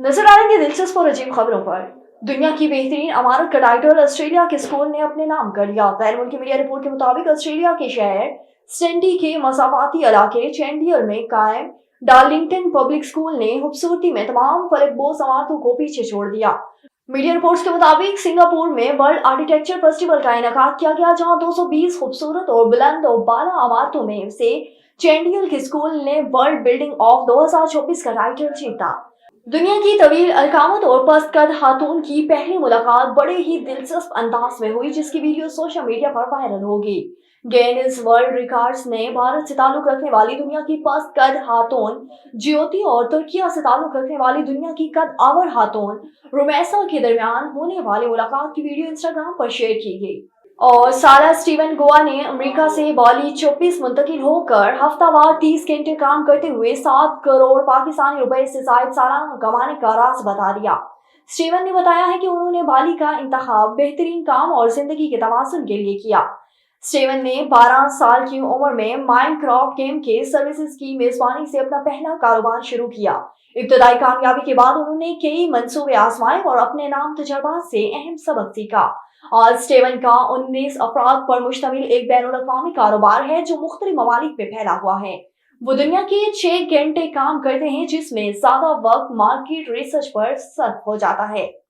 नजर आएंगे दिलचस्प और अजीब खबरों पर। दुनिया की बेहतरीन अमारत का टाइटल ऑस्ट्रेलिया के स्कूल ने अपने नाम कर लिया। गैर मुल्की मीडिया रिपोर्ट के मुताबिक ऑस्ट्रेलिया के शहर सिडनी के मसाफाती इलाके चैंडियल में कायम डार्लिंगटन पब्लिक स्कूल ने खूबसूरती में तमाम फलकबोस इमारतों को पीछे छोड़ दिया। मीडिया रिपोर्ट्स के मुताबिक सिंगापुर में वर्ल्ड आर्किटेक्चर फेस्टिवल का इनेकाद किया गया, जहां 220 खूबसूरत और बुलंद और बाला इमारतों में से चैंडियल के स्कूल ने वर्ल्ड बिल्डिंग ऑफ 2024 का टाइटल जीता। दुनिया की तवील अलकामत और पस्त कद खातून की पहली मुलाकात बड़े ही दिलचस्प अंदाज में हुई, जिसकी वीडियो सोशल मीडिया पर वायरल होगी। गिनीज वर्ल्ड रिकॉर्ड्स ने भारत से ताल्लुक रखने वाली दुनिया की पस्त कद खातून ज्योति और तुर्किया से ताल्लुक रखने वाली दुनिया की कद आवर खातून रुमैसा के दरमियान होने वाली मुलाकात की वीडियो इंस्टाग्राम पर शेयर की गई। और सारा स्टीवन गोवा ने अमेरिका से बाली 24 मुंतकिल होकर हफ्तावार 30 घंटे काम करते हुए 7 करोड़ पाकिस्तानी रुपए से जायद सालाना कमाने का राज बता दिया। स्टीवन ने बताया है कि उन्होंने बाली का इंतखाब बेहतरीन काम और जिंदगी के तवाज़ुन के लिए किया। स्टीवन ने 12 साल की उम्र में माइनक्राफ्ट गेम के सर्विसेज की मेजबानी से अपना पहला कारोबार शुरू किया। इब्तदाई कामयाबी के बाद उन्होंने कई मंसूबे आजमाए और अपने नाम तजर्बात से अहम सबक सीखा। आज स्टीवन का 19 अफराद पर मुश्तमिल एक बैनुल-अक़वामी कारोबार है जो मुख्तलिफ ममालिक में फैला हुआ है। वो दुनिया के 6 घंटे काम करते हैं, जिसमें ज्यादा वक्त मार्केट रिसर्च पर सर्फ हो जाता है।